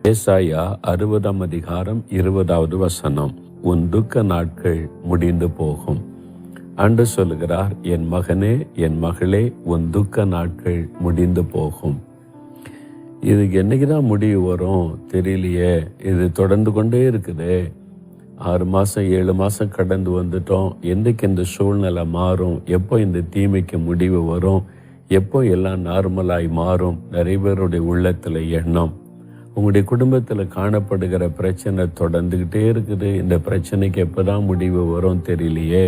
ஏசாயா 60ஆம் அதிகாரம் 20வது வசனம். உன் துக்க நாட்கள் முடிந்து போகும். ஆண்டவர் சொல்லுகிறார், என் மகனே, என் மகளே, உன் துக்க நாட்கள் முடிந்து போகும். இதுக்கு என்னைக்குதான் முடிவு வரும் தெரியலையே. இது தொடர்ந்து கொண்டே இருக்குதே. 6 மாதம் 7 மாதம் கடந்து வந்துட்டோம். என்றைக்கு இந்த சூழ்நிலை மாறும்? எப்போ இந்த தீமைக்கு முடிவு வரும்? எப்போ எல்லாம் நார்மலாய் மாறும்? நிறைய பேருடைய உள்ளத்தில் எண்ணம். உங்களுடைய குடும்பத்தில் காணப்படுகிற பிரச்சனை தொடர்ந்துக்கிட்டே இருக்குது. இந்த பிரச்சனைக்கு எப்போதான் முடிவு வரும் தெரியலையே.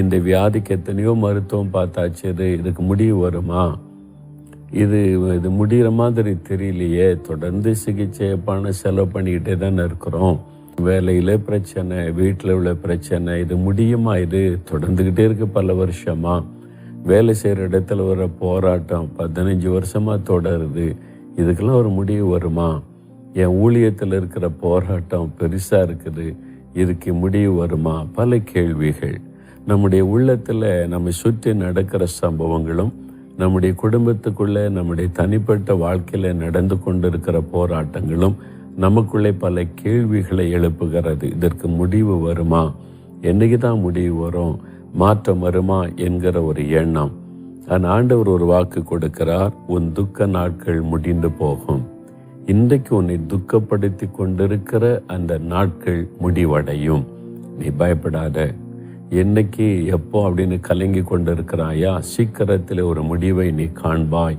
இந்த வியாதிக்கு எத்தனையோ மருத்துவம் பார்த்தாச்சு, இதுக்கு முடிவு வருமா? இது முடிகிற மாதிரி தெரியலையே. தொடர்ந்து சிகிச்சை பணம் செலவு பண்ணிக்கிட்டே தானே இருக்கிறோம். வேலையில் பிரச்சனை, வீட்டில் உள்ள பிரச்சனை, இது முடியுமா? இது தொடர்ந்துக்கிட்டே இருக்கு பல வருஷமா. வேலை செய்கிற இடத்துல வர போராட்டம் 15 வருஷமாக தொடருது. இதுக்கெல்லாம் ஒரு முடிவு வருமா? என் ஊழியத்தில் இருக்கிற போராட்டம் பெருசாக இருக்குது, இதுக்கு முடிவு வருமா? பல கேள்விகள் நம்முடைய உள்ளத்தில் நம்மை சுற்றி நடக்கிற சம்பவங்களும் நம்முடைய குடும்பத்துக்குள்ளே நம்முடைய தனிப்பட்ட வாழ்க்கையில் நடந்து கொண்டிருக்கிற போராட்டங்களும் நமக்குள்ளே பல கேள்விகளை எழுப்புகிறது. இதற்கு முடிவு வருமா? என்னைக்கு தான் முடிவு வரும்? மாற்றம் வருமா என்கிற ஒரு எண்ணம். ஆண்டவர் ஒரு வாக்கு கொடுக்கிறார், உன் துக்க நாட்கள் முடிந்து போகும். இன்றைக்கு உன்னை துக்கப்படுத்தி கொண்டிருக்கிற அந்த நாட்கள் முடிவடையும். நீ பயப்படாத. என்னைக்கு எப்போ அப்படின்னு கலங்கி கொண்டிருக்கிறாயா? சீக்கிரத்தில் ஒரு முடிவை நீ காண்பாய்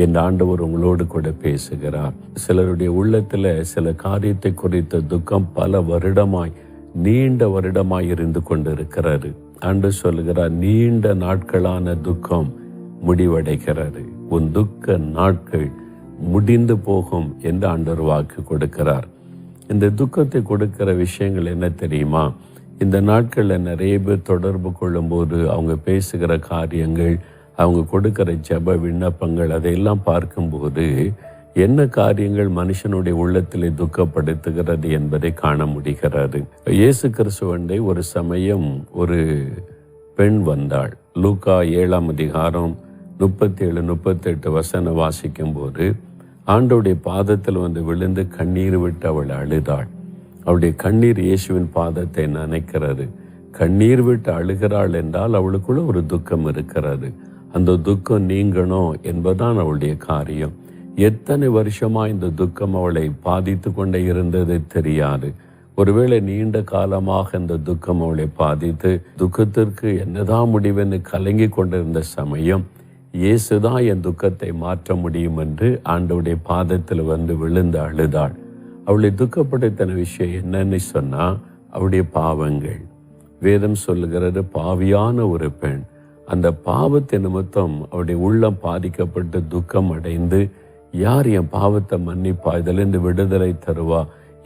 என்று ஆண்டவர் உங்களோடு கூட பேசுகிறார். சிலருடைய உள்ளத்தில் சில காரியத்தை குறித்த துக்கம் பல வருடமாய், நீண்ட வருடமாய் இருந்து கொண்டிருக்கிறது. ஆண்டவர் சொல்லுகிறார், நீண்ட நாட்களான துக்கம் முடிவடைகிறது. உன் துக்க நாட்கள் முடிந்து போகும் என்று ஆண்டவர் வாக்கு கொடுக்கிறார். இந்த துக்கத்தை கொடுக்கிற விஷயங்கள் என்ன தெரியுமா? இந்த நாட்களில் நிறைய பேர் தொடர்பு கொள்ளும்போது அவங்க பேசுகிற காரியங்கள், அவங்க கொடுக்கிற ஜெப விண்ணப்பங்கள், அதையெல்லாம் பார்க்கும்போது என்ன காரியங்கள் மனுஷனுடைய உள்ளத்திலே துக்கப்படுத்துகிறது என்பதை காண முடிகிறது. இயேசு கிறிஸ்துவண்டை ஒரு சமயம் ஒரு பெண் வந்தாள். லூக்கா 7ஆம் அதிகாரம் 37-38 வசனம் வாசிக்கும் போது, ஆண்டவருடைய பாதத்தில் வந்து விழுந்து கண்ணீர் விட்டு அவள் அழுதாள். அவளுடைய கண்ணீர் இயேசுவின் பாதத்தை நனைக்கிறது. கண்ணீர் விட்டு அழுகிறாள் என்றால் அவளுக்குள்ள ஒரு துக்கம் இருக்கிறது. அந்த துக்கம் நீங்கணும் என்பதுதான் அவளுடைய காரியம். எத்தனை வருஷமா இந்த துக்கம் அவளை பாதித்து கொண்டே இருந்தது தெரியாது. ஒருவேளை நீண்ட காலமாக இந்த துக்கம் அவளை பாதித்து துக்கத்திற்கு என்னதான் முடிவென்று கலங்கி கொண்டிருந்த சமயம், இயேசுதான் என் துக்கத்தை மாற்ற முடியும் என்று ஆண்டவருடைய பாதத்தில் வந்து விழுந்து அழுதாள். அவளை துக்கப்படுத்தின விஷயம் என்னன்னு சொன்னா, அவளுடைய பாவங்கள். வேதம் சொல்லுகிறது, பாவியான ஒரு பெண். அந்த பாவத்தின் நிமித்தம் அவருடைய உள்ளம் பாதிக்கப்பட்டு துக்கம் அடைந்து, யார் என் பாவத்தை மன்னிப்பா, இதிலிருந்து விடுதலை தருவா,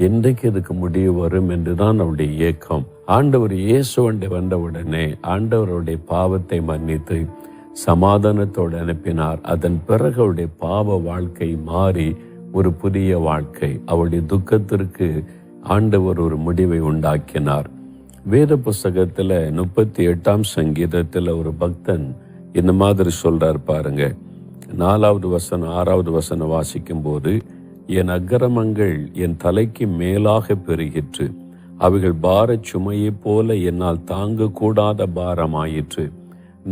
என்றைக்கு இதுக்கு முடிவு வரும் என்றுதான் அவருடைய ஏக்கம். ஆண்டவர் இயேசுவண்டை வந்தவுடனே ஆண்டவருடைய பாவத்தை மன்னித்து சமாதானத்தோடு அனுப்பினார். அதன் பிறகு அவருடைய பாவ வாழ்க்கை மாறி ஒரு புதிய வாழ்க்கை. அவருடைய துக்கத்திற்கு ஆண்டவர் ஒரு முடிவை உண்டாக்கினார். வேத புஸ்தகத்துல 38ஆம் சங்கீதத்துல ஒரு பக்தன் இந்த மாதிரி சொல்றார் பாருங்க. 4வது வசனம் 6வது வசனம் வாசிக்கும் போது, என் அக்கிரமங்கள் என் தலைக்கு மேலாக பெருகிற்று, அவைகள் பாரச் சுமையைப் போல என்னால் தாங்க கூடாத பாரமாயிற்று.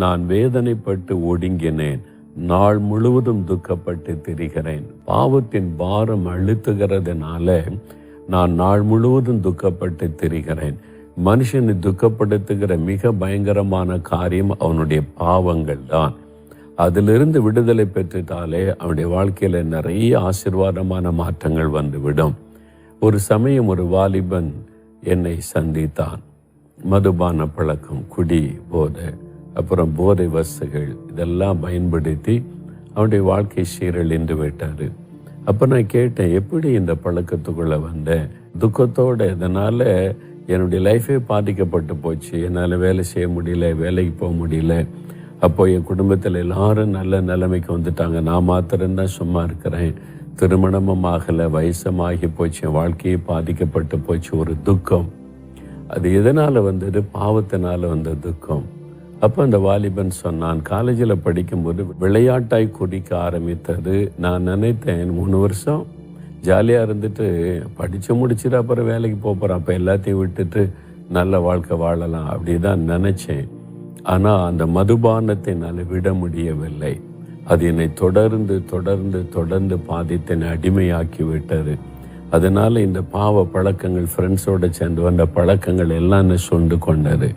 நான் வேதனைப்பட்டு ஒடுங்கினேன், நாள் முழுவதும் துக்கப்பட்டு திரிகிறேன். பாவத்தின் பாரம் அழுத்துகிறதுனால நான் நாள் முழுவதும் துக்கப்பட்டு திரிகிறேன். மனுஷனை துக்கப்படுத்துகிற மிக பயங்கரமான காரியம் அவனுடைய பாவங்கள் தான். அதிலிருந்து விடுதலை பெற்றுட்டாலே அவனுடைய வாழ்க்கையில நிறைய ஆசீர்வாதமான மாற்றங்கள் வந்துவிடும். ஒரு சமயம் ஒரு வாலிபன் என்னை சந்தித்தான். மதுபான பழக்கம், குடி, போதை, அப்புறம் போதை வஸ்துகள் இதெல்லாம் பயன்படுத்தி அவனுடைய வாழ்க்கை சீரழிந்து விட்டாரு. அப்போ நான் கேட்டேன், எப்படி இந்த பழக்கத்துக்குள்ள வந்தேன்? துக்கத்தோட இதனால என்னுடைய லைஃபே பாதிக்கப்பட்டு போச்சு. என்னால் வேலை செய்ய முடியல, வேலைக்கு போக முடியல. அப்போ என் குடும்பத்தில் எல்லாரும் நல்ல நிலைமைக்கு வந்துட்டாங்க, நான் மாத்திரம்தான் சும்மா இருக்கிறேன். திருமணமும் ஆகலை, வயசமாகி போச்சு, என் வாழ்க்கையே பாதிக்கப்பட்டு போச்சு. ஒரு துக்கம். அது எதனால் வந்தது? பாவத்தினால வந்த துக்கம். அப்போ அந்த வாலிபன் சொன்னான், காலேஜில் படிக்கும்போது விளையாட்டாய் குடிக்க ஆரம்பித்தது. நான் நினைத்தேன் 3 வருஷம் ஜாலியாக இருந்துட்டு படித்து முடிச்சுட்டு அப்புறம் வேலைக்கு போகிறேன், அப்போ எல்லாத்தையும் விட்டுட்டு நல்ல வாழ்க்கை வாழலாம் அப்படி தான் நினச்சேன். ஆனால் அந்த மதுபானத்தை என்னால் விட முடியவில்லை. அது என்னை தொடர்ந்து தொடர்ந்து தொடர்ந்து பாதித்து என்னை அடிமையாக்கி விட்டது. அதனால் இந்த பாவ பழக்கங்கள், ஃப்ரெண்ட்ஸோடு சேர்ந்து வந்த பழக்கங்கள் எல்லாம் என்ன சொண்டு கொண்டது.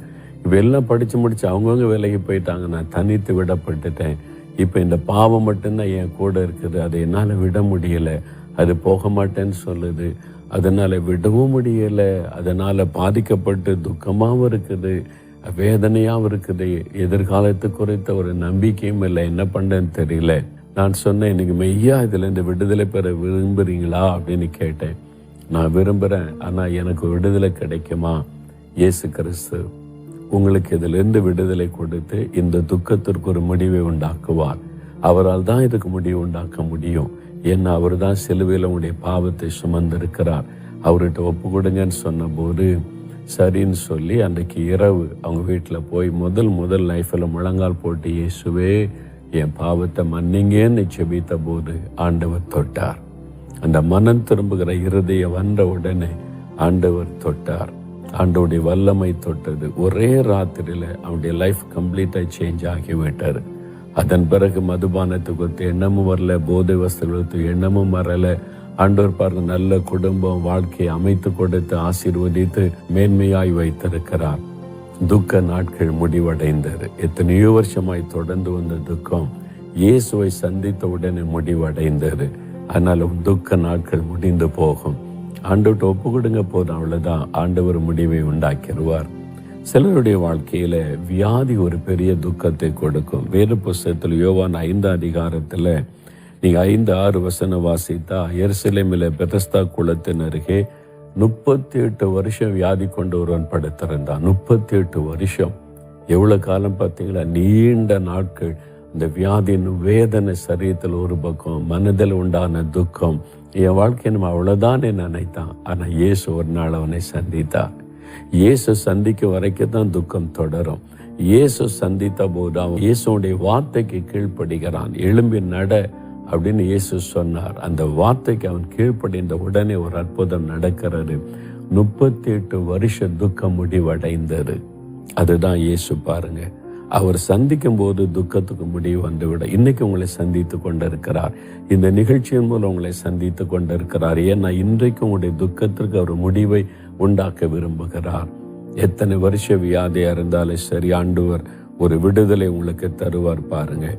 இப்போ எல்லாம் படித்து முடித்து அவங்கவுங்க வேலைக்கு போயிட்டாங்க, நான் தனித்து விடப்பட்டுட்டேன். இப்போ இந்த பாவம் மட்டும்தான் என் கூட இருக்குது, அதை என்னால் விட முடியலை. அது போக மாட்டேன்னு சொல்லுது, அதனால் விடவும் முடியலை. அதனால் பாதிக்கப்பட்டு துக்கமாகவும் இருக்குது, வேதனையாகவும் இருக்குது. எதிர்காலத்து குறித்த ஒரு நம்பிக்கையும் இல்லை, என்ன பண்ணுறேன்னு தெரியல. நான் சொன்னேன், இன்னைக்கு மெய்யா இதுலேருந்து விடுதலை பெற விரும்புகிறீங்களா அப்படின்னு கேட்டேன். நான் விரும்புகிறேன், ஆனால் எனக்கு விடுதலை கிடைக்குமா? இயேசு கிறிஸ்து உங்களுக்கு இதிலிருந்து விடுதலை கொடுத்து இந்த துக்கத்திற்கு ஒரு முடிவை உண்டாக்குவார். அவரால் தான் இதுக்கு முடிவு உண்டாக்க முடியும். ஏன்னா அவர் தான் சிலுவையில் உங்களுடைய பாவத்தை சுமந்திருக்கிறார். அவர்கிட்ட ஒப்பு கொடுங்கன்னு சொன்னபோது சரின்னு சொல்லி அன்றைக்கு இரவு அவங்க வீட்டில் போய் முதல் லைஃப்பில் முழங்கால் போட்டு, இயேசுவே என் பாவத்தை மன்னிங்கன்னு செபித்த போது ஆண்டவர் தொட்டார். அந்த மனம் திரும்புகிற இருதயம் வந்த உடனே ஆண்டவர் தொட்டார். ஆண்டவருடைய வல்லமை தொட்டது. ஒரே ராத்திரியில் அவனுடைய லைஃப் கம்ப்ளீட்டாக சேஞ்ச் ஆகிவிட்டார். அதன் பிறகு மதுபானத்துக்கு ஒத்து எண்ணமும் வரல, போதை வஸ்துகளுக்கு எண்ணமும் வரலை. ஆண்டவர் பாருங்க, நல்ல குடும்பம் வாழ்க்கையை அமைத்து கொடுத்து ஆசீர்வதித்து மேன்மையாய் வைத்திருக்கிறார். துக்க நாட்கள் முடிவடைந்தது. எத்தனையோ வருஷமாய் தொடர்ந்து வந்த துக்கம் இயேசுவை சந்தித்த உடனே முடிவடைந்தது. ஆனாலும் துக்க நாட்கள் முடிந்து போகும். ஆண்டவர்கிட்ட ஒப்பு கொடுங்க போதும், அவ்வளவுதான். ஆண்டவர் முடிவை உண்டாக்கிடுவார். சிலருடைய வாழ்க்கையில வியாதி ஒரு பெரிய துக்கத்தை கொடுக்கும். வேறு புஸ்தகத்தில் யோவான் 5 அதிகாரத்தில் நீங்க 5-6 வசனம் வாசித்தா, எருசலேமில் பெதஸ்தா குளத்தின் அருகே 38 வருஷம் வியாதி கொண்டு ஒருவன் படுத்திருந்தான். 38 வருஷம், எவ்வளவு காலம் பார்த்தீங்களா? நீண்ட நாட்கள். இந்த வியாதியின் வேதனை சரீரத்தில் ஒரு பக்கம், மனதில் உண்டான துக்கம். என் வாழ்க்கை நம்ம அவ்வளவுதானே நினைத்தான். ஆனா இயேசு ஒரு நாள் அவனை சந்தித்தார். இயேசு சந்திக்கும் வரைக்கும் தான் துக்கம் தொடரும். இயேசு சந்தித்த போது அவன் இயேசுடைய வார்த்தைக்கு கீழ்ப்படுகிறான். எழும்பி நட அப்படின்னு இயேசு சொன்னார். அந்த வார்த்தைக்கு அவன் கீழ்ப்படிந்த உடனே ஒரு அற்புதம் நடக்கிறது. 38 வருஷ துக்கம் முடிவடைந்தது. அதுதான் இயேசு பாருங்க. அவர் சந்திக்கும் போது துக்கத்துக்கு முடிவு வந்துவிட இன்னைக்கு உங்களை சந்தித்து கொண்டிருக்கிறார். இந்த நிகழ்ச்சியின் மூலம் உங்களை சந்தித்து கொண்டிருக்கிறார். ஏன்னா இன்றைக்கு உங்களுடைய துக்கத்திற்கு அவர் முடிவை உண்டாக்க விரும்புகிறார். எத்தனை வருஷ வியாதியா இருந்தாலும் சரி, ஆண்டவர் ஒரு விடுதலை உங்களுக்கு தருவார். பாருங்க,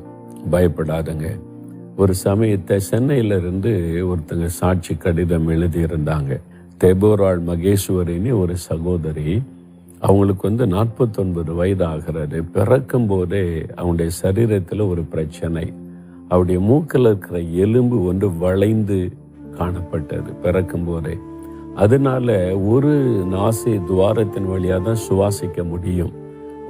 பயப்படாதுங்க. ஒரு சமயத்தை சென்னையிலிருந்து ஒருத்தங்க சாட்சி கடிதம் எழுதியிருந்தாங்க. தெபோராள் மகேஸ்வரின்னு ஒரு சகோதரி. அவங்களுக்கு 49 வயது ஆகிறது. பிறக்கும் போதே அவங்களுடைய சரீரத்தில் ஒரு பிரச்சனை. அவருடைய மூக்கில் இருக்கிற எலும்பு ஒன்று வளைந்து காணப்பட்டது பிறக்கும் போதே. அதனால ஒரு நாசி துவாரத்தின் வழியாக தான் சுவாசிக்க முடியும்.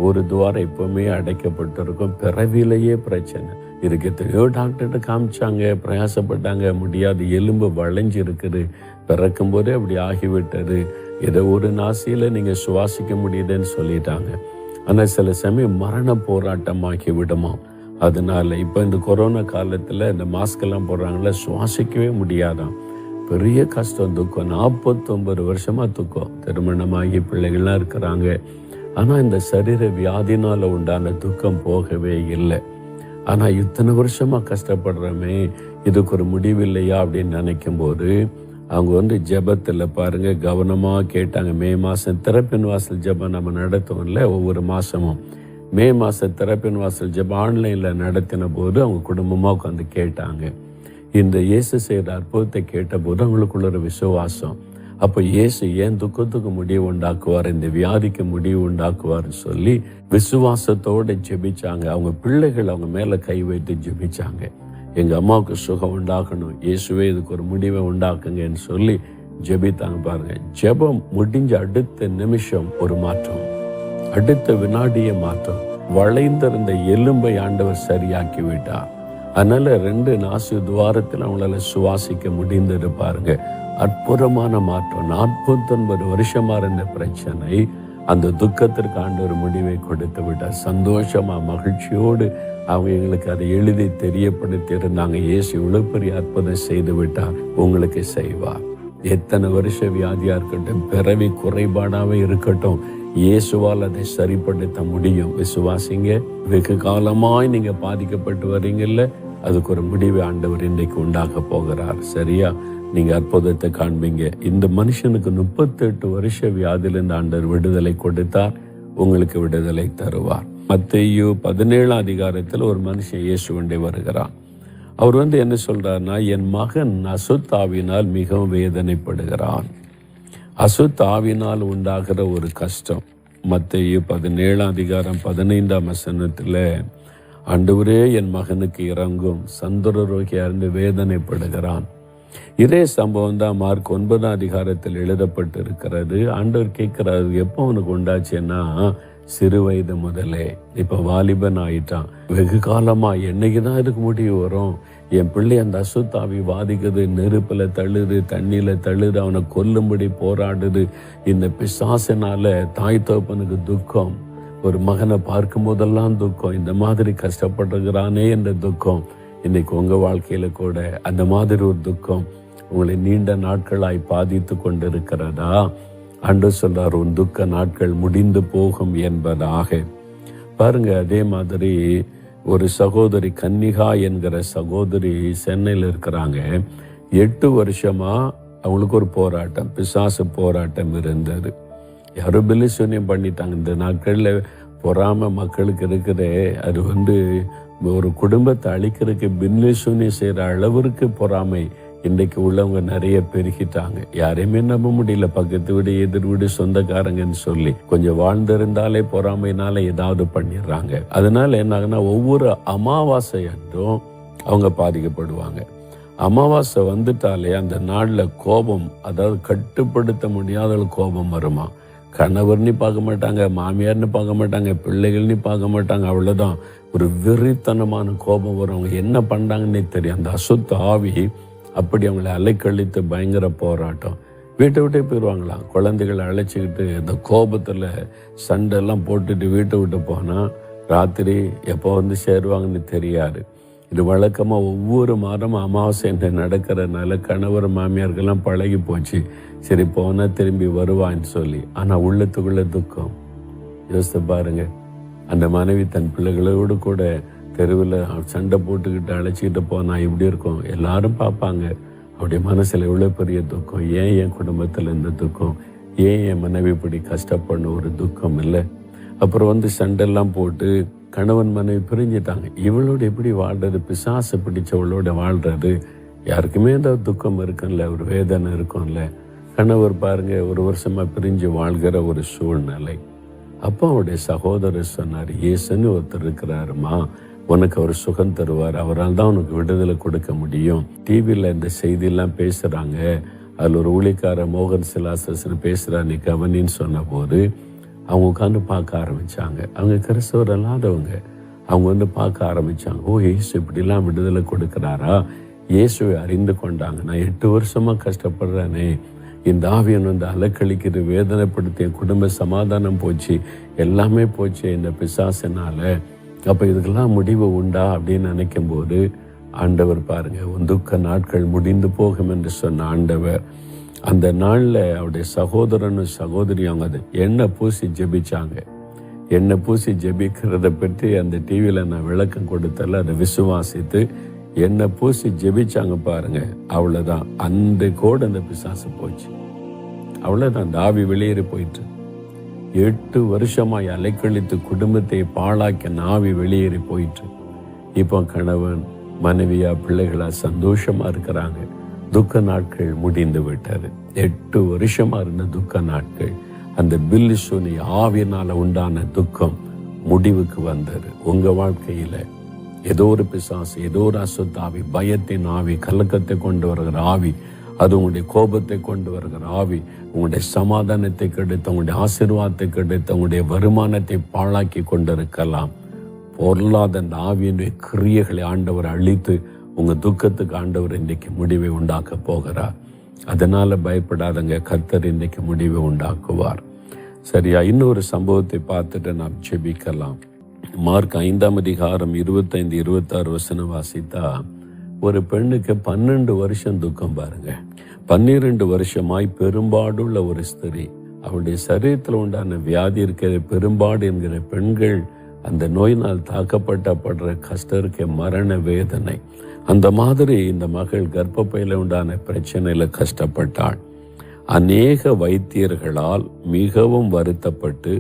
ஒரு துவாரம் எப்பவுமே அடைக்கப்பட்டிருக்கும். பிறவிலேயே பிரச்சனை இருக்கு. எத்தனையோ டாக்டர்கிட்ட காமிச்சாங்க, பிரயாசப்பட்டாங்க, முடியாது. எலும்பு வளைஞ்சு இருக்குது. பிறக்கும் போதே அப்படி ஆகிவிட்டது. ஏதோ ஒரு நாசியில நீங்க சுவாசிக்க முடியுதுன்னு சொல்லிட்டாங்க. ஆனால் சில சமயம் மரண போராட்டமாக்கி விடுமா. அதனால இப்போ இந்த கொரோனா காலத்தில் இந்த மாஸ்க் எல்லாம் போடுறாங்களே, சுவாசிக்கவே முடியாதான். பெரிய கஷ்டம், துக்கம். 49 வருஷமா துக்கம். திருமணமாகி பிள்ளைகள்லாம் இருக்கிறாங்க. ஆனால் இந்த சரீர வியாதினால உண்டான துக்கம் போகவே இல்லை. ஆனால் இத்தனை வருஷமா கஷ்டப்படுறோமே, இதுக்கு ஒரு முடிவில்லையா அப்படின்னு நினைக்கும் போது அவங்க ஜெபத்தில் பாருங்க கவனமாக கேட்டாங்க. மே மாதம் திறப்பின் வாசல் ஜெபம் நம்ம நடத்துவோம்ல ஒவ்வொரு மாதமும். மே மாதம் திறப்பின் வாசல் ஜெபம் ஆன்லைனில் நடத்தின போது அவங்க குடும்பமாக உட்காந்து கேட்டாங்க. இந்த இயேசு செய்கிற அற்புதத்தை கேட்டபோது அவங்களுக்குள்ள ஒரு விசுவாசம். அப்போ இயேசு ஏன் துக்கத்துக்கு முடிவு உண்டாக்குவார், இந்த வியாதிக்கு முடிவு உண்டாக்குவார்னு சொல்லி விசுவாசத்தோடு ஜெபிச்சாங்க. அவங்க பிள்ளைகள் அவங்க மேலே கை வைத்து ஜெபிச்சாங்க. எங்கள் அம்மாவுக்கு சுகம் உண்டாக்கணும், இயேசுவே இதுக்கு ஒரு முடிவை உண்டாக்குங்கன்னு சொல்லி ஜெபித்தாங்க. பாருங்க, ஜெபம் முடிஞ்ச அடுத்த நிமிஷம் ஒரு மாற்றம், அடுத்த வினாடிய மாற்றம். வளைந்திருந்த எலும்பை ஆண்டவர் சரியாக்கி விட்டார். அதனால 2 நாசி துவாரத்தில் அவங்களால சுவாசிக்க முடிந்தது. பாருங்க, அற்புதமான மாற்றம். 49 வருஷமா இருந்த பிரச்சனை அந்த துக்கத்திற்கு ஆண்டவர் முடிவை கொடுத்து விட்டார். சந்தோஷமா மகிழ்ச்சியோடு அவங்க எங்களுக்கு அதை எழுதி தெரியப்படுத்தி இருந்தாங்க. இயேசு இவ்வளவு பெரிய அற்புதம் செய்து விட்டார், உங்களுக்கு செய்வார். எத்தனை வருஷ வியாதியா இருக்கட்டும், பிறவி குறைபாடாவே இருக்கட்டும், இயேசுவால் அதை சரிப்படுத்த முடியும். விசுவாசிங்க. வெகு காலமாய் நீங்க பாதிக்கப்பட்டு வர்றீங்கல்ல, அதுக்கு ஒரு முடிவை ஆண்டவர் இன்றைக்கு உண்டாக்க போகிறார். சரியா? நீங்க அற்புதத்தை காண்பீங்க. இந்த மனுஷனுக்கு 38 வருஷ வியாதியிலிருந்து ஆண்டவர் விடுதலை கொடுத்தார். உங்களுக்கு விடுதலை தருவார். மத்தேயு 17 அதிகாரத்தில் ஒரு மனுஷன் இயேசுவண்டே வருகிறான். அவர் என்ன சொல்றாருன்னா, என் மகன் அசுத்தாவினால் மிகவும் வேதனைப்படுகிறான். அசுத்தாவினால் உண்டாகிற ஒரு கஷ்டம். மத்தேயு 17 அதிகாரம் 15 வசனத்தில், ஆண்டவரே என் மகனுக்கு இறங்கும், சந்திரரோகியா இருந்து வேதனைப்படுகிறான். இதே சம்பவம் தான் மார்க் 9 அதிகாரத்தில் எழுதப்பட்டிருக்கிறது. ஆண்டவர் கேட்கிறாரு, எப்போ அவனுக்கு உண்டாச்சுன்னா, சிறு வயது முதலே. இப்ப வாலிபன் ஆயிட்டான். வெகு காலமா என்னைக்கு தான் இதுக்கு முடிவு வரும்? என் பிள்ளை அந்த அசுத்தாவி வாதிக்குது, நெருப்புல தள்ளுது, தண்ணியில தள்ளுது, அவனை கொல்லும்படி போராடுது. இந்த பிசாசினால தாய் தகப்பனுக்கு துக்கம், ஒரு மகனை பார்க்கும் போதெல்லாம் துக்கம், இந்த மாதிரி கஷ்டப்பட்டுக்கிறானே என்ற துக்கம். இன்னைக்கு உங்க வாழ்க்கையில கூட அந்த மாதிரி ஒரு துக்கம் உங்களை நீண்ட நாட்களாய் பாதித்து கொண்டிருக்கிறதா? ஆண்டவர் சொல்றார், உன் துக்க நாட்கள் முடிந்து போகும் என்பதாக. பாருங்க, அதே மாதிரி ஒரு சகோதரி, கன்னிகா என்கிற சகோதரி சென்னையில் இருக்கிறாங்க. 8 வருஷமா அவங்களுக்கு ஒரு போராட்டம், பிசாசு போராட்டம் இருந்தது. யாரும் பில்லிசூன்யம் பண்ணிட்டாங்க. இந்த நாட்கள்ல பொறாம மக்களுக்கு இருக்குதே, அது ஒரு குடும்பத்தை அழிக்கிறதுக்கு பில்லிசூன்யம் செய்யற அளவிற்கு பொறாமை இன்றைக்கு உள்ளவங்க நிறைய பெருகிட்டாங்க. யாரையுமே நம்ப முடியல. பக்கத்து வீடு, எதிர் வீடு, சொந்தக்காரங்கன்னு சொல்லி கொஞ்சம் வாழ்ந்திருந்தாலே பொறாமைனால ஏதாவது பண்ணிடுறாங்க. அதனால என்ன ஆகுனா, ஒவ்வொரு அமாவாசை அன்றும் அவங்க பாதிக்கப்படுவாங்க. அமாவாசை வந்துட்டாலே அந்த நாள்ல கோபம், அதாவது கட்டுப்படுத்த முடியாத கோபம் வருமா. கணவர்னு பார்க்க மாட்டாங்க, மாமியார்னு பார்க்க மாட்டாங்க, பிள்ளைகள்னு பார்க்க மாட்டாங்க. அவ்வளவுதான், ஒரு வெறித்தனமான கோபம் வரும். அவங்க என்ன பண்றாங்கன்னே தெரியும். அந்த அசுத்த ஆவி அப்படி அவங்களை அலைக்கழித்து பயங்கர போராட்டம். வீட்டை விட்டே போயிடுவாங்களாம். குழந்தைகளை அழைச்சிக்கிட்டு இந்த கோபத்தில் சண்டெல்லாம் போட்டுட்டு வீட்டை விட்டு போனால் ராத்திரி எப்போ சேருவாங்கன்னு தெரியாது. இது வழக்கமாக ஒவ்வொரு மாதமும் அமாவாசை நடக்கிறதுனால கணவர் மாமியாருக்கெல்லாம் பழகி போச்சு. சரி போனால் திரும்பி வருவான்னு சொல்லி. ஆனால் உள்ளத்துக்குள்ள துக்கம். யோசித்து பாருங்க, அந்த மனைவி தன் பிள்ளைகளோடு கூட தெருவில் சண்டை போட்டுக்கிட்டு அழைச்சிக்கிட்டு போனால் இப்படி இருக்கும். எல்லாரும் பார்ப்பாங்க. அவருடைய மனசில் எவ்வளோ பெரிய துக்கம். ஏன் என் குடும்பத்தில் இந்த துக்கம்? ஏன் என் மனைவி இப்படி கஷ்டப்படணும்? ஒரு துக்கம் இல்லை. அப்புறம் சண்டெல்லாம் போட்டு கணவன் மனைவி பிரிஞ்சிட்டாங்க. இவளோட எப்படி வாழ்றது? பிசாசு பிடிச்சவளோட வாழ்றது. யாருக்குமே அந்த துக்கம் இருக்கும்ல, ஒரு வேதனை இருக்கும்ல. கணவர் பாருங்க, 1 வருஷமா பிரிஞ்சு வாழ்கிற ஒரு சூழ்நிலை. அப்போ அவருடைய சகோதரர் சொன்னார், இயேசுன்னு ஒருத்தர் இருக்கிறாருமா, உனக்கு அவர் சுகம் தருவார், அவரால் தான் உனக்கு விடுதலை கொடுக்க முடியும். டிவியில் இந்த செய்தியெல்லாம் பேசுகிறாங்க. அதில் ஒரு ஊழியக்கார மோகன் சிலாசன் பேசுகிறா, நீ கவனின்னு சொன்ன போது அவங்க உட்காந்து பார்க்க ஆரம்பித்தாங்க. அவங்க கிறிஸ்தவர் அல்லாதவங்க. அவங்க பார்க்க ஆரம்பித்தாங்க. ஓ, இயேசு இப்படிலாம் விடுதலை கொடுக்குறாரா? இயேசுவை அறிந்து கொண்டாங்க. நான் 8 வருஷமாக கஷ்டப்படுறேனே, இந்த ஆவியன் அலக்கழிக்கிறது, வேதனைப்படுத்தி என் குடும்ப சமாதானம் போச்சு, எல்லாமே போச்சு இந்த பிசாசினால. அப்போ இதுக்கெல்லாம் முடிவு உண்டா அப்படின்னு நினைக்கும் போது ஆண்டவர் பாருங்க, உன் துக்க நாட்கள் முடிந்து போகும் என்று சொன்ன ஆண்டவர் அந்த நாளில் அவருடைய சகோதரனும் சகோதரியும் அவங்க அதை எண்ணெய் பூசி ஜெபிச்சாங்க. எண்ணெய் பூசி ஜெபிக்கிறத பற்றி அந்த டிவியில் நான் விளக்கம் கொடுத்தல, அதை விசுவாசித்து எண்ணெய் பூசி ஜெபிச்சாங்க பாருங்க. அவ்வளோதான், அந்த கோடு அந்த பிசாசு போச்சு. அவ்வளோதான், அந்த ஆவி வெளியேறி போயிட்டு 8 வருஷமாய் அலைக்கழித்து குடும்பத்தை பாழாக்க ஆவி வெளியேறி போயிட்டு இப்போ கணவன் மனைவியா பிள்ளைகளா சந்தோஷமா இருக்கிறாங்க. துக்க நாட்கள் முடிந்து விட்டது. 8 வருஷமா இருந்த துக்க நாட்கள், அந்த பில்லிசூனி ஆவியினால உண்டான துக்கம் முடிவுக்கு வந்தது. உங்க வாழ்க்கையில ஏதோ ஒரு பிசாசு, ஏதோ ஒரு அசுத்தாவி, பயத்தின் ஆவி, கலக்கத்தை கொண்டு வருகிற ஆவி, அது உங்களுடைய கோபத்தை கொண்டு வருகிற ஆவி, உங்களுடைய சமாதானத்தை கெடுத்து, உங்களுடைய ஆசீர்வாதத்தை கெடுத்து, உங்களுடைய வருமானத்தை பாழாக்கி கொண்டிருக்கலாம். பொருளாத அந்த ஆவியினுடைய கிரியைகளை ஆண்டவர் அழித்து உங்க துக்கத்துக்கு ஆண்டவர் இன்றைக்கு முடிவை உண்டாக்க போகிறார். அதனால பயப்படாதங்க, கர்த்தர் இன்றைக்கு முடிவை உண்டாக்குவார். சரியா? இன்னொரு சம்பவத்தை பார்த்துட்டு நாம் ஜெபிக்கலாம். மார்க் 5ஆம் அதிகாரம் 25-26 வசனம் வாசித்தா, ஒரு பெண்ணுக்கு 12 வருஷம் துக்கம் பாருங்க. 12 வருஷமாய் பெரும்பாடுள்ள ஒரு ஸ்திரீ, அவளுடைய சரீரத்தில் உண்டான வியாதி இருக்கிற பெரும்பாடு என்கிற பெண்கள் அந்த நோயினால் தாக்கப்பட்டப்படுற கஷ்டம் இருக்க மரண வேதனை. அந்த மாதிரி இந்த மகள் கர்ப்பப்பையில உண்டான பிரச்சனையில கஷ்டப்பட்டாள். அநேக வைத்தியர்களால் மிகவும் வருத்தப்பட்டு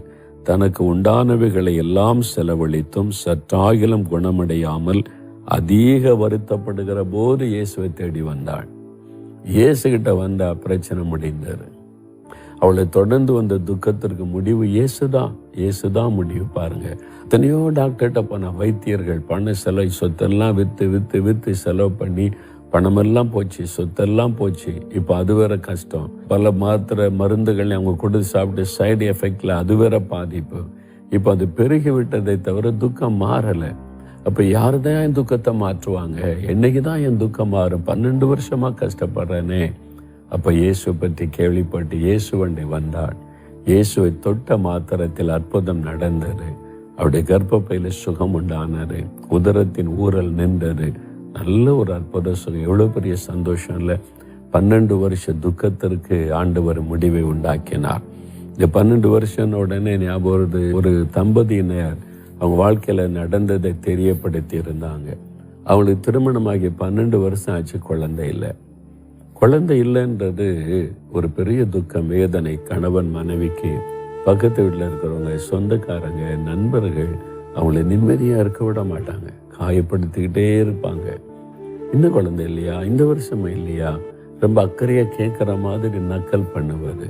தனக்கு உண்டானவைகளை எல்லாம் செலவழித்தும் சற்றாகிலும் குணமடையாமல் அதிக வருத்தப்படுகிற போது இயேசுவை தேடி வந்தாள். இயேசுகிட்ட வந்தா பிரச்சனை முடிந்தது. அவளை தொடர்ந்து வந்த துக்கத்திற்கு முடிவு இயேசுதான் முடிவு. பாருங்க, எத்தனையோ டாக்டர்கிட்ட போன வைத்தியர்கள் பண செலவு, சொத்தெல்லாம் வித்து செலவு பண்ணி பணமெல்லாம் போச்சு, சொத்தெல்லாம் போச்சு. இப்போ அது வேற கஷ்டம். பல மாத்திரை மருந்துகள் அவங்க கொடுத்து சாப்பிட்டு சைடு எஃபெக்ட்ல அது வேற பாதிப்பு. இப்போ அது பெருகி விட்டதை தவிர துக்கம் மாறலை. அப்போ யாரு தான் என் துக்கத்தை மாற்றுவாங்க? என்னைக்கு தான் என் துக்கம் மாறும்? 12 வருஷமா கஷ்டப்படுறேனே. அப்போ இயேசு பற்றி கேள்விப்பட்டு இயேசுவண்டை வந்தாள். இயேசுவை தொட்ட மாத்திரத்தில் அற்புதம் நடந்தது. அவருடைய கர்ப்பப்பையில சுகம் உண்டானது. உதரத்தின் ஊரல் நின்றது. நல்ல ஒரு அற்புத சுகம். எவ்வளோ பெரிய சந்தோஷம் இல்லை? 12 வருஷ துக்கத்திற்கு ஆண்டவர் முடிவை உண்டாக்கினார். இந்த 12 வருஷம் உடனே ஞாபகம் ஒரு தம்பதியினர் அவங்க வாழ்க்கையில நடந்ததை தெரியப்படுத்தி இருந்தாங்க. அவங்களுக்கு திருமணமாகி 12 வருஷம் ஆச்சு, குழந்தை இல்லைன்றது ஒரு பெரிய துக்கம், வேதனை. கணவன் மனைவிக்கு, பக்கத்து வீட்டில் இருக்கிறவங்க, சொந்தக்காரங்க, நண்பர்கள் அவங்கள நிம்மதியாக இருக்க விட மாட்டாங்க, காயப்படுத்திக்கிட்டே இருப்பாங்க. இந்த குழந்தை இல்லையா, இந்த வருஷமா இல்லையா, ரொம்ப அக்கறையாக கேட்குற மாதிரி நக்கல் பண்ணுவது.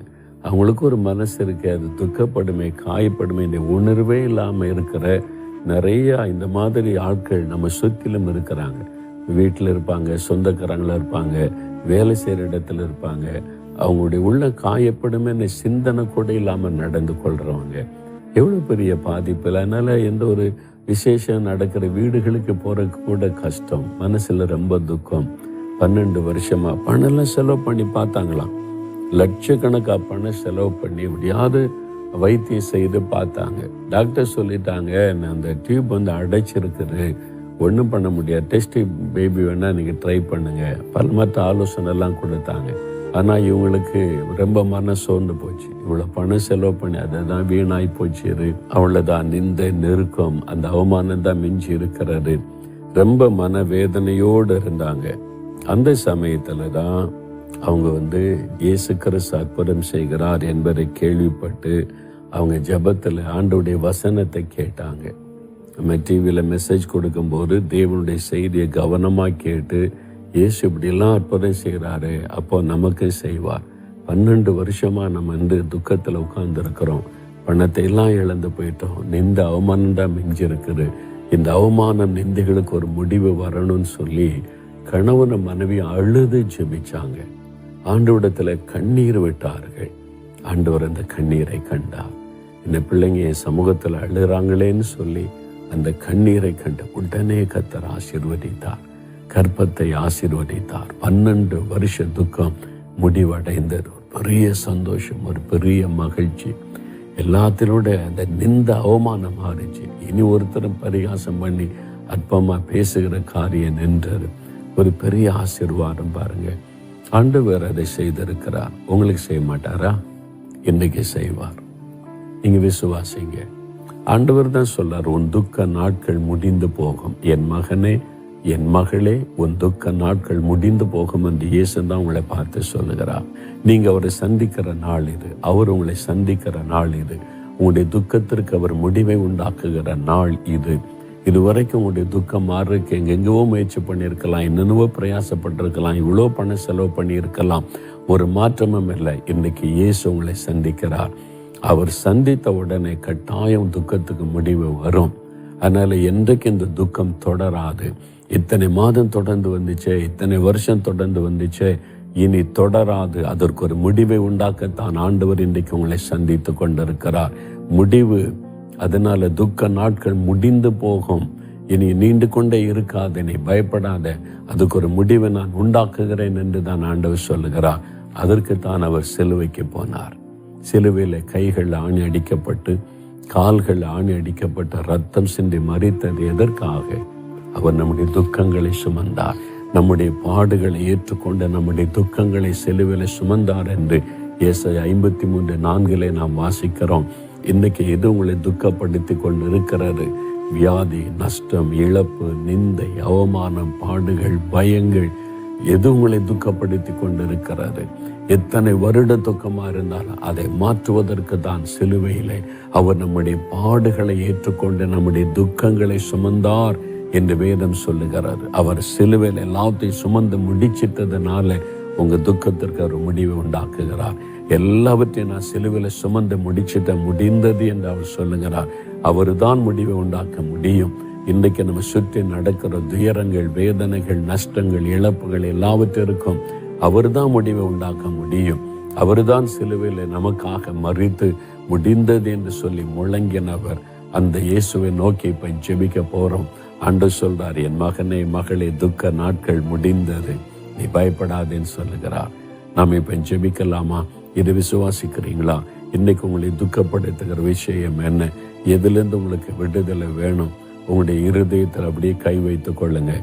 அவங்களுக்கு ஒரு மனசு இருக்கு, அது துக்கப்படுமே, காயப்படுமே, இந்த உணர்வே இல்லாமல் இருக்கிற நிறையா இந்த மாதிரி ஆட்கள் நம்ம சுற்றிலும் இருக்கிறாங்க. வீட்டில் இருப்பாங்க, சொந்தக்காரங்களா இருப்பாங்க, வேலை செய்கிற இடத்துல இருப்பாங்க. அவங்களுடைய உள்ள காயப்படுமே சிந்தனை கூட இல்லாமல் நடந்து கொள்றவங்க. எவ்வளோ பெரிய பாதிப்பு. அதனால எந்த ஒரு விசேஷம் நடக்கிற வீடுகளுக்கு போறதுக்கு கூட கஷ்டம், மனசுல ரொம்ப துக்கம். 12 வருஷமா பணம்லாம் செலவு பண்ணி பார்த்தாங்களாம். லட்சக்கணக்காக பணம் செலவு பண்ணி எப்படியாவது வைத்தியம் செய்து பார்த்தாங்க. டாக்டர் சொல்லிட்டாங்க, அந்த டியூப் அடைச்சிருக்குது, ஒன்றும் பண்ண முடியாது, டெஸ்ட் பேபி வேணா நீங்கள் ட்ரை பண்ணுங்க, பல மற்ற ஆலோசனை எல்லாம் கொடுத்தாங்க. ஆனால் இவங்களுக்கு ரொம்ப மனம் சோர்ந்து போச்சு. இவ்வளோ பணம் செலவு பண்ணி அதை தான் வீணாய் போச்சு. அவ்வளோதான், நிந்த நெருக்கம், அந்த அவமானம் தான் மிஞ்சி இருக்கிறது. ரொம்ப மன வேதனையோடு இருந்தாங்க. அந்த சமயத்தில் தான் அவங்க இயேசு கிறிஸ்து அற்புதம் செய்கிறார் என்பதை கேள்விப்பட்டு அவங்க ஜெபத்தில் ஆண்டவருடைய வசனத்தை கேட்டாங்க. நம்ம டிவியில் மெசேஜ் கொடுக்கும்போது தேவனுடைய செய்தியை கவனமாக கேட்டு, இயேசு இப்படியெல்லாம் அற்புதம் செய்கிறாரு, அப்போ நமக்கு செய்வார். 12 வருஷமா நம்ம துக்கத்தில் உட்கார்ந்துருக்கிறோம், பணத்தை எல்லாம் இழந்து போயிட்டோம், நிந்த அவமானம் தான் மிஞ்சி இருக்குது. இந்த அவமானம் நிந்தைகளுக்கு ஒரு முடிவு வரணும்னு சொல்லி கணவன் மனைவி அழுது ஜெபிச்சாங்க. ஆண்டவரிடத்துல கண்ணீர் விட்டார்கள். ஆண்டவர் அந்த கண்ணீரை கண்டார். இந்த பிள்ளைங்க என் சமூகத்தில் அழுகிறாங்களேன்னு சொல்லி அந்த கண்ணீரை கண்டு உடனே கர்த்தர் ஆசீர்வதித்தார், கர்ப்பத்தை ஆசீர்வதித்தார். 12 வருஷ துக்கம் முடிவடைந்தது. ஒரு பெரிய சந்தோஷம், ஒரு பெரிய மகிழ்ச்சி. எல்லாத்தினோட அந்த நிந்த அவமானம் மாறிச்சு. இனி ஒருத்தரும் பரிகாசம் பண்ணி அற்பமா பேசுகிற காரியம் நின்றது. ஒரு பெரிய ஆசீர்வாதம் பாருங்க. ஆண்டவர் அதை செய்திருக்கிறார். உங்களுக்கு செய்ய மாட்டாரா? இன்னைக்கு செய்வார். நீங்க விசுவாசிங்க. ஆண்டவர் தான் சொல்றார், உன் துக்க நாட்கள் முடிந்து போகும். என் மகனே, என் மகளே, உன் துக்க நாட்கள் முடிந்து போகும் என்று இயேசு தான் உங்களை பார்த்து சொல்லுகிறார். நீங்க அவரை சந்திக்கிற நாள் இது. அவர் உங்களை சந்திக்கிற நாள் இது. உங்களுடைய துக்கத்திற்கு அவர் முடிவை உண்டாக்குகிற நாள் இது. இதுவரைக்கும் உங்களுடைய துக்கம் மாறுறதுக்கு எங்கெங்கவோ முயற்சி பண்ணியிருக்கலாம், என்னென்னவோ பிரயாசப்பட்டிருக்கலாம், இவ்வளோ பணம் செலவு பண்ணியிருக்கலாம், ஒரு மாற்றமும் இல்லை. இன்னைக்கு இயேசு உங்களை சந்திக்கிறார். அவர் சந்தித்த உடனே கட்டாயம் துக்கத்துக்கு முடிவு வரும். அதனால என்றைக்கு இந்த துக்கம் தொடராது. இத்தனை மாதம் தொடர்ந்து வந்துச்சே, இத்தனை வருஷம் தொடர்ந்து வந்துச்சே, இனி தொடராது. அதற்கு ஒரு முடிவை உண்டாக்கத்தான் ஆண்டவர் இன்றைக்கு உங்களை சந்தித்து கொண்டிருக்கிறார். முடிவு. அதனால துக்க நாட்கள் முடிந்து போகும். இனி நீண்டு கொண்டே இருக்காது, நீ பயப்படாத, அதுக்கு ஒரு முடிவை நான் உண்டாக்குகிறேன் என்று தான் ஆண்டவர் சொல்லுகிறார். அதற்கு தான் அவர் சிலுவைக்கு போனார். சிலுவையில் கைகள் ஆணி அடிக்கப்பட்டு கால்கள் ஆணி அடிக்கப்பட்ட ரத்தம் சிந்தி மரித்தது எதற்காக? அவர் நம்முடைய துக்கங்களை சுமந்தார், நம்முடைய பாடுகளை ஏற்றுக்கொண்டு நம்முடைய துக்கங்களை சிலுவையில் சுமந்தார் என்று ஏசாயா 53:4 நாம் வாசிக்கிறோம். இன்னைக்கு எது உங்களை துக்கப்படுத்தி கொண்டு இருக்கிறது? வியாதி, நஷ்டம், இழப்பு, நிந்தை, அவமானம், பாடுகள், பயங்கள், எது உங்களை துக்கப்படுத்தி கொண்டு இருக்கிறது? எத்தனை வருட துக்கமா இருந்தாலும் அதை மாற்றுவதற்கு தான் சிலுவையிலே அவர் நம்முடைய பாடுகளை ஏற்றுக்கொண்டு நம்முடைய துக்கங்களை சுமந்தார் என்று வேதம் சொல்லுகிறார். அவர் சிலுவையில் எல்லாத்தையும் சுமந்து முடிச்சிட்டதுனால உங்க துக்கத்திற்கு அவர் முடிவை உண்டாக்குகிறார். எல்லாவற்றையும் நான் சிலுவையில் சுமந்து முடிச்சிட்ட, முடிந்தது என்று அவர் சொல்லுகிறார். அவர் தான் முடிவை உண்டாக்க முடியும். இன்றைக்கு நம்ம சுற்றி நடக்கிற துயரங்கள், வேதனைகள், நஷ்டங்கள், இழப்புகள் எல்லாவற்றிற்கும் அவர் தான் முடிவை உண்டாக்க முடியும். அவர் தான் சிலுவையில் நமக்காக மரித்து முடிந்தது என்று சொல்லி முழங்கினவர். அந்த இயேசுவை நோக்கி இப்ப ஜெபிக்க போறோம். ஆண்டவர் சொல்றார், என் மகனே மகளே, துக்க நாட்கள் முடிந்தது, நீ பயப்படாதேன்னு சொல்லுகிறார். நாம் இப்ப ஜெபிக்கலாமா? இதை விசுவாசிக்கிறீங்களா? இன்னைக்கு உங்களை துக்கப்படுத்துகிற விஷயம் என்ன? எதுலேருந்து உங்களுக்கு விடுதலை வேணும்? உங்களுடைய இருதயத்தில் அப்படியே கை வைத்து கொள்ளுங்க.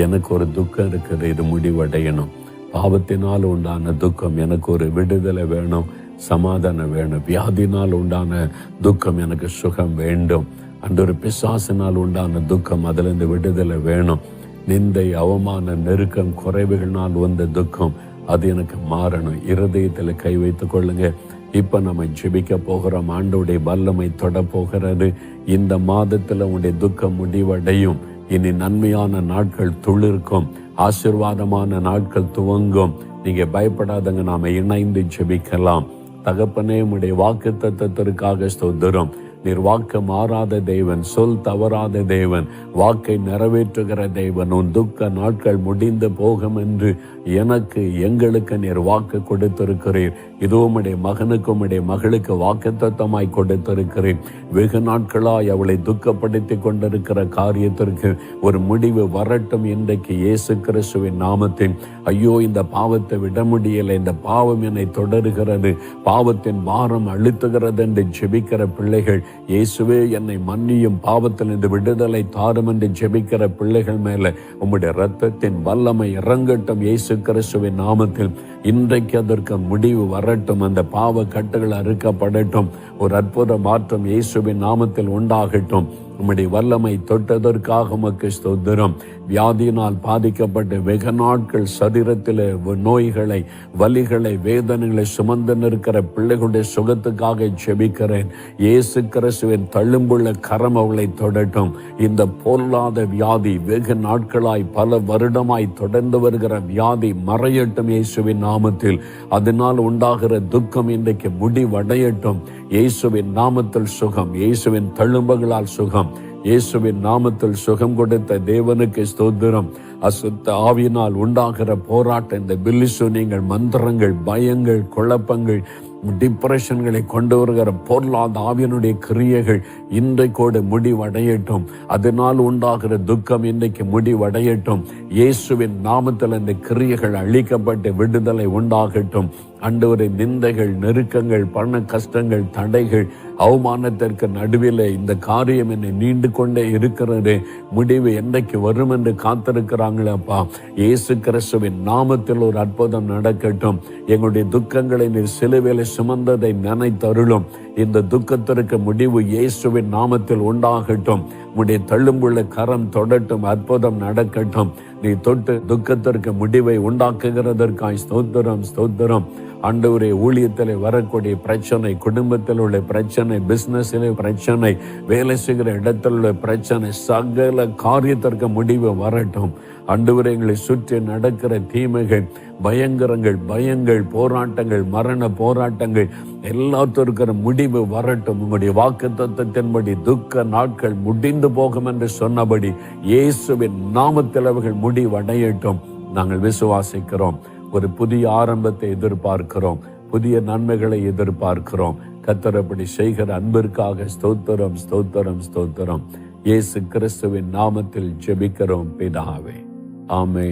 எனக்கு ஒரு துக்கம் இருக்குது, இது முடிவடையணும். பாவத்தினால் உண்டான துக்கம், எனக்கு ஒரு விடுதலை வேணும், சமாதானம் வேணும். வியாதினால் உண்டான துக்கம், எனக்கு சுகம் வேண்டும். அந்த ஒரு பிசாசினால் உண்டான துக்கம், அதிலிருந்து விடுதலை வேணும். நிந்தை, அவமான, நெருக்கம், குறைவுகளினால் வந்த துக்கம், அது எனக்கு மாறணும். இருதயத்தில் கை வைத்து கொள்ளுங்க. இப்ப நம்ம ஜெபிக்க போகிறோம். ஆண்டவருடைய வல்லமை தொட போகிறது. இந்த மாதத்துல உங்களுடைய துக்கம் முடிவடையும். இனி நன்மையான நாட்கள் துளிர்க்கும், ஆசீர்வாதமான நாட்கள் துவங்கும். நீங்க பயப்படாதங்க, நாம இணைந்து ஜெபிக்கலாம். தகப்பனே, உம்முடைய வாக்கு தத்தத்திற்காக ஸ்தோத்திரம். நீர் வாக்கு மாறாத தேவன், சொல் தவறாத தேவன், வாக்கை நிறைவேற்றுகிற தேவன். உன் துக்க நாட்கள் முடிந்து போகும் என்று எனக்கு, எங்களுக்கு நீர் வாக்கு கொடுத்திருக்கிறீர். இதோ உம்முடைய மகனுக்கு, உம்முடைய மகளுக்கு வாக்கு தத்தமாய் கொடுத்திருக்கிறேன். வெகு நாட்களாய் அவளை துக்கப்படுத்தி கொண்டிருக்கிற காரியத்திற்கு ஒரு முடிவு வரட்டும் இன்றைக்கு இயேசு கிறிஸ்துவின் நாமத்தில். ஐயோ, இந்த பாவத்தை விட முடியலை, இந்த பாவம் என்னை தொடர்கிறது, பாவத்தின் பாரம் அழுத்துகிறது என்று ஜெபிக்கிற பிள்ளைகள், இயேசுவே என்னை மன்னியும், பாவத்தில் இந்த விடுதலை தாரும் என்று ஜெபிக்கிற பிள்ளைகள் மேல உம்முடைய இரத்தத்தின் வல்லமை இறங்கட்டும் இயேசு கிறிஸ்துவின் நாமத்தில். இன்றைக்கு அதற்கு முடிவு வரட்டும். அந்த பாவ கட்டுகள் அறுக்கப்படட்டும். ஒரு அற்புத மாற்றம் இயேசுவின் நாமத்தில் உண்டாகட்டும். உம்முடைய வல்லமை தொட்டதற்காக உமக்கு ஸ்தோத்திரம். வியாதியினால் பாதிக்கப்பட்டு வெகு நாட்கள் சரீரத்தில் நோய்களை, வலிகளை, வேதனைகளை சுமந்து நிற்கிற பிள்ளைகளுடைய சுகத்துக்காக ஜெபிக்கிறேன். இயேசு கிறிஸ்துவின் தள்ளும்புள்ள கரம் அவளை தொடட்டும். இந்த பொல்லாத வியாதி, வெகு நாட்களாய் பல வருடமாய் தொடர்ந்து வருகிற வியாதி மறையட்டும் இயேசுவின் நாமத்தில். அதனால் உண்டாகிற துக்கம் இன்றைக்கு முடிவடையட்டும். இயேசுவின் நாமத்தில் சுகம், இயேசுவின் தழும்புகளால் சுகம், இயேசுவின் நாமத்தில் சுகம் கொடுத்த தேவனுக்கு ஸ்தோத்திரம். அசுத்த ஆவியினால் உண்டாகிற போராட்டம், இந்த பில்லிசு நீங்கள் மந்திரங்கள், பயங்கள், குழப்பங்கள், டிப்ரெஷன்களை கொண்டு வருகிற பொருளாத ஆவியனுடைய கிரியைகள் இன்றைக்கோடு முடிவடையட்டும். அதனால் உண்டாகிற துக்கம் இன்றைக்கு முடிவடையட்டும். இயேசுவின் நாமத்தில் இந்த கிரியைகள் அழிக்கப்பட்டு விடுதலை உண்டாகட்டும். ஆண்டவரே, நிந்தைகள், நெருக்கங்கள், பண கஷ்டங்கள், தடைகள், அவமானத்திற்கு நடுவில் இந்த காரியம் என்னை நீண்டு கொண்டே இருக்கிறது, முடிவு என்றைக்கு வரும் என்று காத்திருக்கிறாங்களே அப்பா, இயேசு கிறிஸ்துவின் நாமத்தில் ஒரு அற்புதம் நடக்கட்டும். எங்களுடைய துக்கங்களை நீர் சிலுவையில் சுமந்ததை நினைத்தருளும். இந்த துக்கத்திற்கு முடிவு இயேசுவின் நாமத்தில் உண்டாகட்டும். உடைய தள்ளும்புள்ள கரம் தொடட்டும், அற்புதம் நடக்கட்டும். நீ தொட்டு துக்கத்திற்கு முடிவை உண்டாக்குகிறதற்காய் ஸ்தோத்திரம், ஸ்தோத்திரம். ஆண்டவரே, ஊழியத்தில் வரக்கூடிய பிரச்சனை, குடும்பத்தில் உள்ள பிரச்சனை, பிசினஸில் பிரச்சனை, வேலை செய்கிற இடத்தில் உள்ள பிரச்சனை, சகல காரியத்திற்கு முடிவு வரட்டும். ஆண்டவரே, எங்களை சுற்றி நடக்கிற தீமைகள், பயங்கரங்கள், பயங்கள், போராட்டங்கள், மரண போராட்டங்கள் எல்லாத்திற்கும் முடிவு வரட்டும். உங்களுடைய வாக்கு தத்தத்தின்படி துக்க நாட்கள் முடிந்து போகும் என்று சொன்னபடி இயேசுவின் நாமத்தில் அவர்கள் முடிவடையட்டும். நாங்கள் விசுவாசிக்கிறோம். ஒரு புதிய ஆரம்பத்தை எதிர்பார்க்கிறோம். புதிய நன்மைகளை எதிர்பார்க்கிறோம். கர்த்தர் அப்படி செய்கிற அன்பிற்காக ஸ்தோத்திரம், ஸ்தோத்திரம், ஸ்தோத்திரம். இயேசு கிறிஸ்துவின் நாமத்தில் ஜெபிக்கிறோம் பிதாவே. ஆமென்.